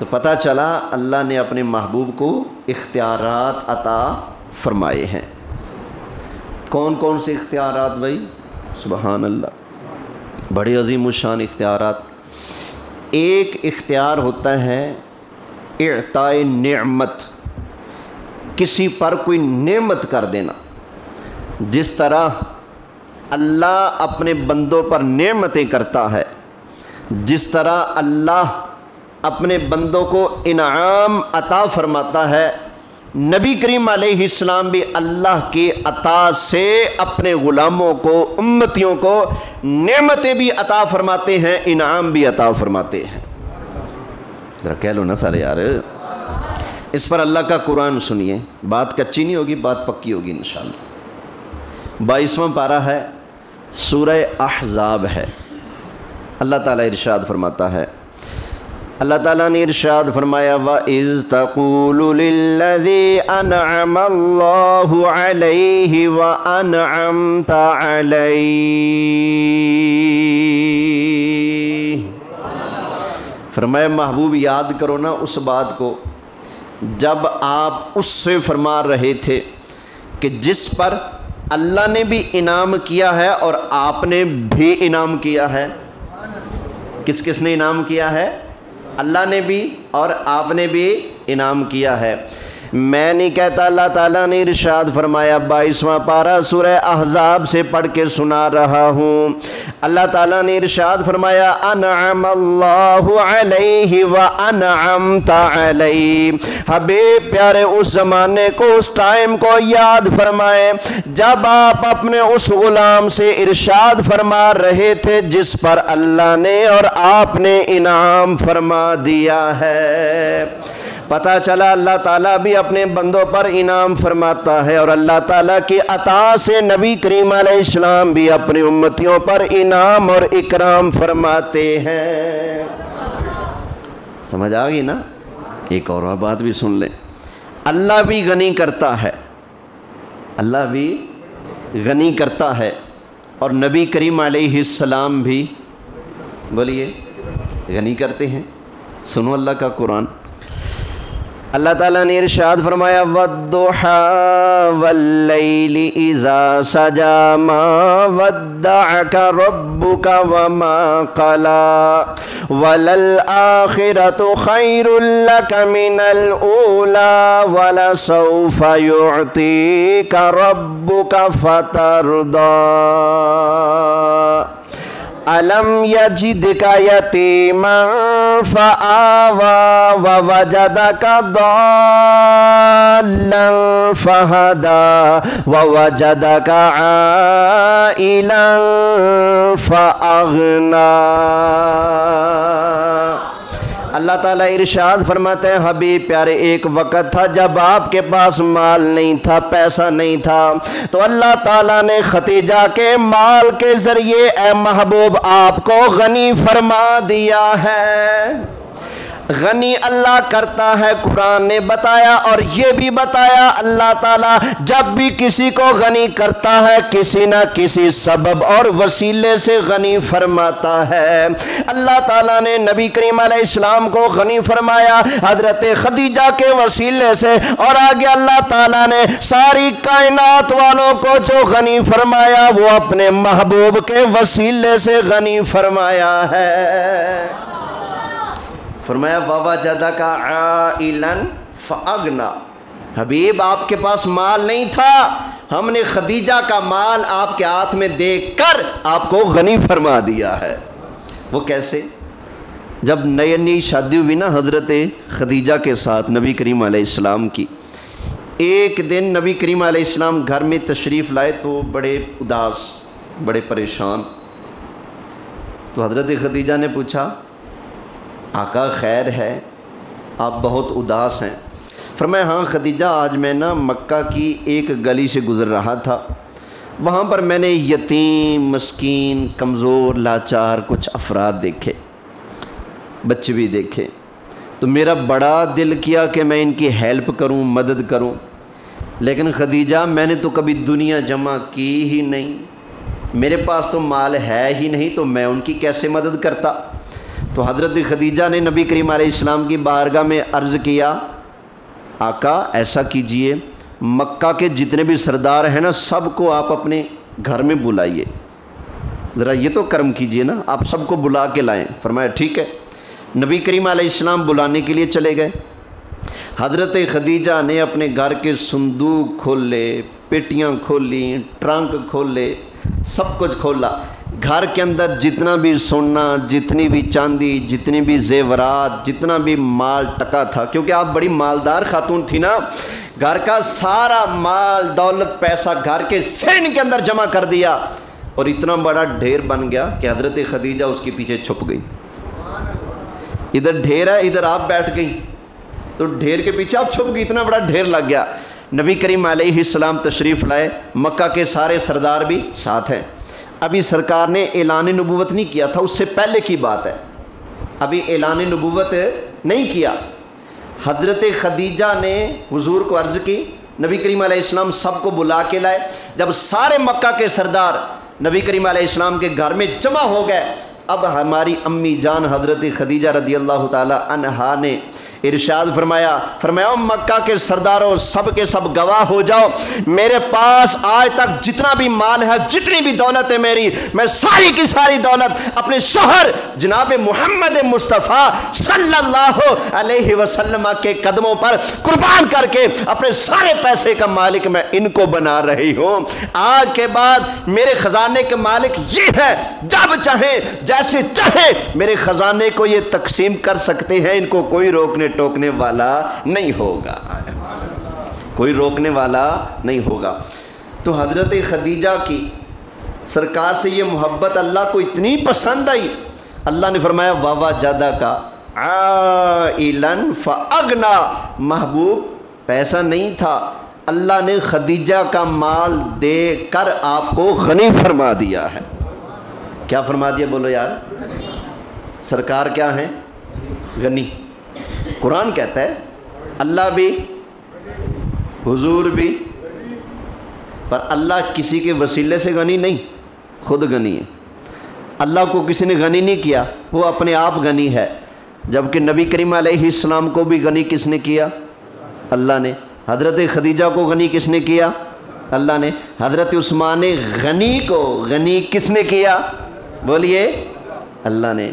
تو پتہ چلا اللہ نے اپنے محبوب کو اختیارات عطا فرمائے ہیں۔ کون کون سے اختیارات بھائی؟ سبحان اللہ، بڑے عظیم الشان اختیارات۔ ایک اختیار ہوتا ہے اعطاء نعمت، کسی پر کوئی نعمت کر دینا۔ جس طرح اللہ اپنے بندوں پر نعمتیں کرتا ہے، جس طرح اللہ اپنے بندوں کو انعام عطا فرماتا ہے، نبی کریم علیہ السلام بھی اللہ کی عطا سے اپنے غلاموں کو، امتیوں کو نعمتیں بھی عطا فرماتے ہیں، انعام بھی عطا فرماتے ہیں۔ ذرا کہہ لو نا سارے یار، اس پر اللہ کا قرآن سنیے، بات کچی نہیں ہوگی، بات پکی ہوگی انشاءاللہ۔ 22واں پارہ ہے، سورہ احزاب ہے۔ اللہ تعالیٰ ارشاد فرماتا ہے، اللہ تعالیٰ نے ارشاد فرمایا وَإِذْ تَقُولُ لِلَّذِي أَنْعَمَ اللَّهُ عَلَيْهِ وَأَنْعَمْتَ عَلَيْهِ، فرمایا محبوب یاد کرو نا اس بات کو جب آپ اس سے فرما رہے تھے کہ جس پر اللہ نے بھی انعام کیا ہے اور آپ نے بھی انعام کیا ہے۔ کس کس نے انعام کیا ہے؟ اللہ نے بھی اور آپ نے بھی انعام کیا ہے۔ میں نہیں کہتا، اللہ تعالیٰ نے ارشاد فرمایا، 22واں پارہ سورہ احزاب سے پڑھ کے سنا رہا ہوں۔ اللہ تعالیٰ نے ارشاد فرمایا انعم اللہ علیہ وانعمت علیہ۔ حبیب پیارے اس زمانے کو، اس ٹائم کو یاد فرمائیں جب آپ اپنے اس غلام سے ارشاد فرما رہے تھے جس پر اللہ نے اور آپ نے انعام فرما دیا ہے۔ پتہ چلا اللہ تعالیٰ بھی اپنے بندوں پر انعام فرماتا ہے، اور اللہ تعالیٰ کی عطا سے نبی کریم علیہ السلام بھی اپنی امتیوں پر انعام اور اکرام فرماتے ہیں۔ سمجھ آ گئی نا؟ ایک اور بات بھی سن لیں، اللہ بھی غنی کرتا ہے، اللہ بھی غنی کرتا ہے، اور نبی کریم علیہ السلام بھی بولیے غنی کرتے ہیں۔ سنو اللہ کا قرآن، اللہ تعالیٰ نے ارشاد فرمایا وَالضُّحَىٰ وَاللَّيْلِ إِذَا سَجَىٰ مَا وَدَّعَكَ رَبُّكَ وَمَا قَلَىٰ وَلَلْآخِرَةُ خَيْرٌ لَكَ مِنَ الْأُولَىٰ وَلَسَوْفَ يُعْطِيكَ رَبُّكَ فَتَرْضَىٰ أَلَمْ يَجِدْكَ يَتِيمًا فَآوَىٰ وَوَجَدَكَ ضَالًّا فَهَدَىٰ وَوَجَدَكَ عَائِلًا فَأَغْنَىٰ۔ اللہ تعالیٰ ارشاد فرماتے ہیں حبیب پیارے، ایک وقت تھا جب آپ کے پاس مال نہیں تھا، پیسہ نہیں تھا، تو اللہ تعالیٰ نے ختیجہ کے مال کے ذریعے اے محبوب آپ کو غنی فرما دیا ہے۔ غنی اللہ کرتا ہے، قرآن نے بتایا، اور یہ بھی بتایا اللہ تعالیٰ جب بھی کسی کو غنی کرتا ہے کسی نہ کسی سبب اور وسیلے سے غنی فرماتا ہے۔ اللہ تعالیٰ نے نبی کریم علیہ السلام کو غنی فرمایا حضرت خدیجہ کے وسیلے سے، اور آگے اللہ تعالیٰ نے ساری کائنات والوں کو جو غنی فرمایا وہ اپنے محبوب کے وسیلے سے غنی فرمایا ہے۔ فرمایا وَوَجَدَكَ عَائِلًا فَأَغْنَىٰ۔ حبیب آپ کے پاس مال نہیں تھا، ہم نے خدیجہ کا مال آپ کے ہاتھ میں دے کر آپ کو غنی فرما دیا ہے۔ وہ کیسے؟ جب نئی شادی ہوئی نا حضرت خدیجہ کے ساتھ نبی کریم علیہ السلام کی، ایک دن نبی کریم علیہ السلام گھر میں تشریف لائے تو بڑے اداس، بڑے پریشان۔ تو حضرت خدیجہ نے پوچھا آقا خیر ہے، آپ بہت اداس ہیں؟ فرمایا ہاں خدیجہ، آج میں نا مکہ کی ایک گلی سے گزر رہا تھا، وہاں پر میں نے یتیم، مسکین، کمزور، لاچار کچھ افراد دیکھے، بچے بھی دیکھے، تو میرا بڑا دل کیا کہ میں ان کی ہیلپ کروں، مدد کروں، لیکن خدیجہ میں نے تو کبھی دنیا جمع کی ہی نہیں، میرے پاس تو مال ہے ہی نہیں، تو میں ان کی کیسے مدد کرتا؟ تو حضرت خدیجہ نے نبی کریم علیہ السلام کی بارگاہ میں عرض کیا آقا ایسا کیجئے مکہ کے جتنے بھی سردار ہیں نا سب کو آپ اپنے گھر میں بلائیے، ذرا یہ تو کرم کیجئے نا، آپ سب کو بلا کے لائیں۔ فرمایا ٹھیک ہے۔ نبی کریم علیہ السلام بلانے کے لیے چلے گئے۔ حضرت خدیجہ نے اپنے گھر کے صندوق کھولے، پیٹیاں کھولیں، ٹرنک کھولے، سب کچھ کھولا۔ گھر کے اندر جتنا بھی سونا، جتنی بھی چاندی، جتنی بھی زیورات، جتنا بھی مال ٹکا تھا، کیونکہ آپ بڑی مالدار خاتون تھی نا، گھر کا سارا مال دولت پیسہ گھر کے سین کے اندر جمع کر دیا، اور اتنا بڑا ڈھیر بن گیا کہ حضرت خدیجہ اس کے پیچھے چھپ گئی۔ ادھر ڈھیر ہے، ادھر آپ بیٹھ گئی، تو ڈھیر کے پیچھے آپ چھپ گئی، اتنا بڑا ڈھیر لگ گیا۔ نبی کریم علیہ السلام تشریف لائے، مکہ کے سارے سردار بھی ساتھ ہیں۔ ابھی سرکار نے اعلان نبوت نہیں کیا تھا، اس سے پہلے کی بات ہے، ابھی اعلان نبوت نہیں کیا۔ حضرت خدیجہ نے حضور کو عرض کی، نبی کریم علیہ السلام سب کو بلا کے لائے۔ جب سارے مکہ کے سردار نبی کریم علیہ السلام کے گھر میں جمع ہو گئے، اب ہماری امی جان حضرت خدیجہ رضی اللہ تعالی عنہا نے ارشاد فرمایا مکہ کے سرداروں سب کے سب گواہ ہو جاؤ، میرے پاس آج تک جتنا بھی مال ہے، جتنی بھی دولت ہے میری، میں ساری کی ساری دولت اپنے شوہر جناب محمد مصطفیٰ صلی اللہ علیہ وسلم کے قدموں پر قربان کر کے اپنے سارے پیسے کا مالک میں ان کو بنا رہی ہوں۔ آج کے بعد میرے خزانے کے مالک یہ ہے، جب چاہیں جیسے چاہے میرے خزانے کو یہ تقسیم کر سکتے ہیں، ان کو کوئی روکنے ٹوکنے والا نہیں ہوگا، کوئی روکنے والا نہیں ہوگا۔ تو حضرت خدیجہ کی سرکار سے یہ محبت اللہ کو اتنی پسند آئی، اللہ نے فرمایا وَوَجَدَكَ عَائِلًا فَأَغْنَى، محبوب پیسہ نہیں تھا، اللہ نے خدیجہ کا مال دے کر آپ کو غنی فرما دیا ہے۔ کیا فرما دیا بولو یار؟ سرکار کیا ہیں؟ غنی۔ قرآن کہتا ہے اللہ بھی حضور بھی، پر اللہ کسی کے وسیلے سے غنی نہیں، خود غنی ہے۔ اللہ کو کسی نے غنی نہیں کیا، وہ اپنے آپ غنی ہے، جبکہ نبی کریم علیہ السلام کو بھی غنی کس نے کیا؟ اللہ نے۔ حضرت خدیجہ کو غنی کس نے کیا؟ اللہ نے۔ حضرت عثمان غنی کو غنی کس نے کیا؟ بولیے اللہ نے۔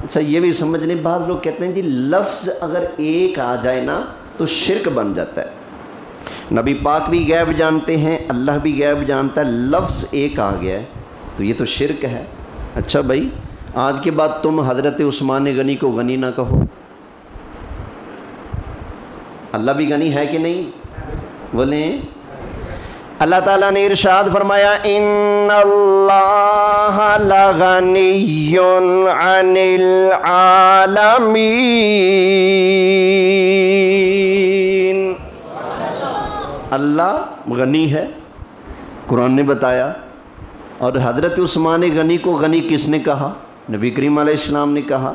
اچھا یہ بھی سمجھ لیں، بعض لوگ کہتے ہیں جی لفظ اگر ایک آ جائے نا تو شرک بن جاتا ہے۔ نبی پاک بھی غیب جانتے ہیں، اللہ بھی غیب جانتا ہے، لفظ ایک آ گیا ہے تو یہ تو شرک ہے۔ اچھا بھائی آج کے بعد تم حضرت عثمان غنی کو غنی نہ کہو، اللہ بھی غنی ہے کہ نہیں؟ بولیں۔ اللہ تعالیٰ نے ارشاد فرمایا ان اللہ لغنی عن العالمین، اللہ غنی ہے، قرآن نے بتایا۔ اور حضرت عثمان غنی کو غنی کس نے کہا؟ نبی کریم علیہ السلام نے کہا۔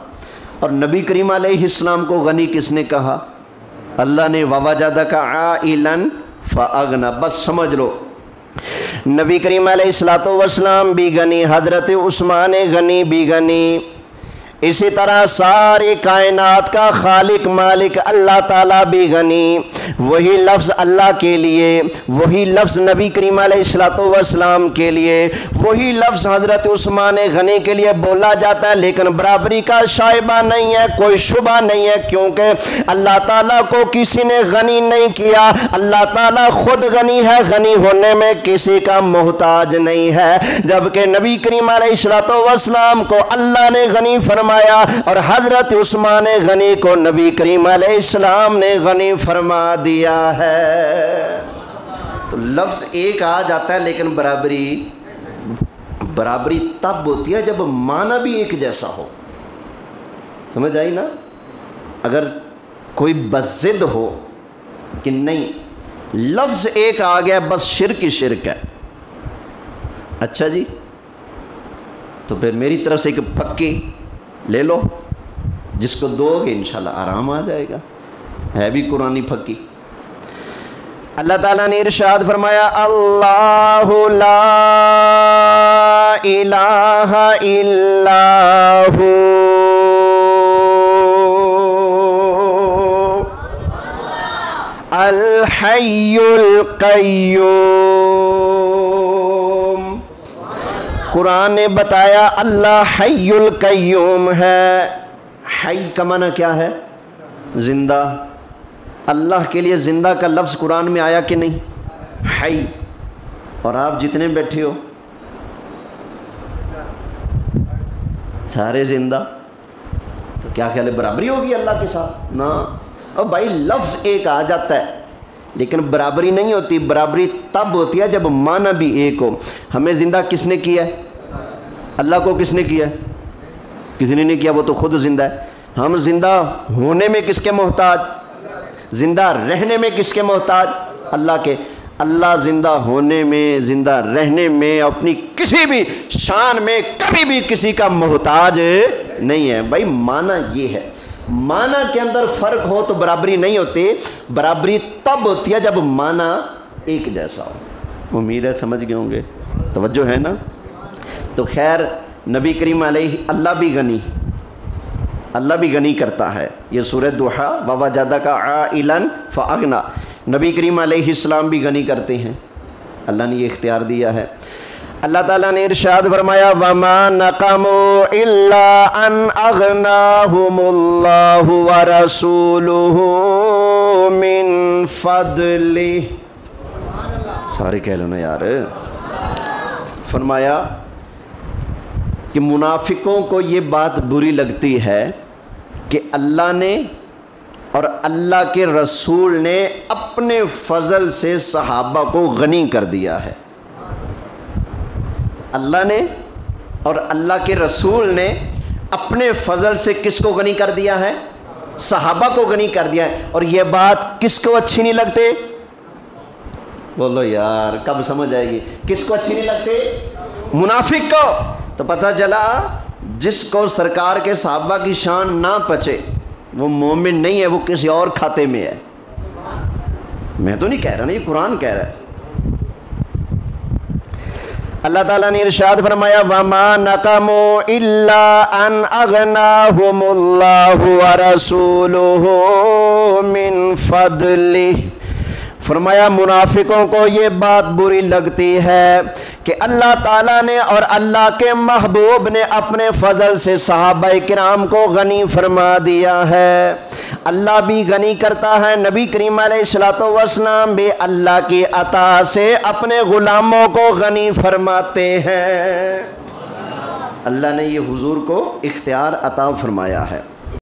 اور نبی کریم علیہ السلام کو غنی کس نے کہا؟ اللہ نے۔ وَوَجَدَكَ عَائِلًا فَأَغْنَى، بس سمجھ لو نبی کریم علیہ السلام بھی غنی، حضرت عثمان غنی بھی غنی، اسی طرح ساری کائنات کا خالق مالک اللہ تعالیٰ بھی غنی۔ وہی لفظ اللہ کے لیے، وہی لفظ نبی کریم علیہ السلام کے لیے، وہی لفظ حضرت عثمان غنی کے لیے بولا جاتا ہے، لیکن برابری کا شائبہ نہیں ہے، کوئی شبہ نہیں ہے، کیونکہ اللہ تعالیٰ کو کسی نے غنی نہیں کیا، اللہ تعالیٰ خود غنی ہے، غنی ہونے میں کسی کا محتاج نہیں ہے۔ جبکہ نبی کریم علیہ السلام کو اللہ نے غنی فرمایا اور حضرت عثمان غنی کو نبی کریم علیہ السلام نے غنی فرما دیا ہے۔ تو لفظ ایک آ جاتا ہے لیکن برابری تب ہوتی ہے جب معنی بھی ایک جیسا ہو۔ سمجھ آئی نا؟ اگر کوئی بضد ہو کہ نہیں لفظ ایک آ گیا بس شرک ہی شرک ہے، اچھا جی تو پھر میری طرف سے ایک پکی لے لو، جس کو دو گے انشاءاللہ آرام آ جائے گا، ہے بھی قرآنی پھکی۔ اللہ تعالیٰ نے ارشاد فرمایا اللہ لا الہ الا ہو الحی القیوم۔ قرآن نے بتایا اللہ حی القیوم ہے۔ حی کا معنی کیا ہے؟ زندہ۔ اللہ کے لیے زندہ کا لفظ قرآن میں آیا کہ نہیں؟ حی۔ اور آپ جتنے بیٹھے ہو سارے زندہ، تو کیا خیال ہے برابری ہوگی اللہ کے ساتھ؟ نا، اور بھائی لفظ ایک آ جاتا ہے لیکن برابری نہیں ہوتی۔ برابری تب ہوتی ہے جب معنی بھی ایک ہو۔ ہمیں زندہ کس نے کیا ہے؟ اللہ کو کس نے کیا ہے؟ کسی نے نہیں کیا، وہ تو خود زندہ ہے۔ ہم زندہ ہونے میں کس کے محتاج؟ زندہ رہنے میں کس کے محتاج؟ اللہ کے۔ اللہ زندہ ہونے میں، زندہ رہنے میں، اپنی کسی بھی شان میں کبھی بھی کسی کا محتاج نہیں ہے۔ بھائی معنی یہ ہے، معنی کے اندر فرق ہو تو برابری نہیں ہوتی۔ برابری تب ہوتی ہے جب معنی ایک جیسا ہو۔ امید ہے سمجھ گئے ہوں گے، توجہ ہے نا؟ تو خیر نبی کریم علیہ، اللہ بھی غنی کرتا ہے۔ یہ سورہ دوحہ وَوَجَدَكَ عَائِلًا فَأَغْنَىٰ، نبی کریم علیہ السلام بھی غنی کرتے ہیں، اللہ نے یہ اختیار دیا ہے۔ اللہ تعالیٰ نے ارشاد فرمایا وَمَا نَقَمُوا إِلَّا أَنْ أَغْنَاهُمُ اللَّهُ وَرَسُولُهُ مِنْ فَضْلِهِ۔ سارے کہہ لو نا یار۔ فرمایا کہ منافقوں کو یہ بات بری لگتی ہے کہ اللہ نے اور اللہ کے رسول نے اپنے فضل سے صحابہ کو غنی کر دیا ہے۔ اللہ نے اور اللہ کے رسول نے اپنے فضل سے کس کو غنی کر دیا ہے؟ صحابہ کو غنی کر دیا ہے۔ اور یہ بات کس کو اچھی نہیں لگتے؟ بولو یار، کب سمجھ آئے گی؟ کس کو اچھی نہیں لگتے؟ منافق کو۔ تو پتہ چلا جس کو سرکار کے صحابہ کی شان نہ پچے وہ مومن نہیں ہے، وہ کسی اور کھاتے میں ہے۔ میں تو نہیں کہہ رہا نا، یہ قرآن کہہ رہا ہے۔ اللہ تعالیٰ نے ارشاد فرمایا وَمَا نَقَمُوا إِلَّا أَنْ أَغْنَاهُمُ اللَّهُ وَرَسُولُهُ مِنْ فَضْلِهِ۔ فرمایا منافقوں کو یہ بات بری لگتی ہے کہ اللہ تعالیٰ نے اور اللہ کے محبوب نے اپنے فضل سے صحابہ کرام کو غنی فرما دیا ہے۔ اللہ بھی غنی کرتا ہے، نبی کریم علیہ السلام بھی اللہ کی عطا سے اپنے غلاموں کو غنی فرماتے ہیں۔ اللہ نے یہ حضور کو اختیار عطا فرمایا ہے۔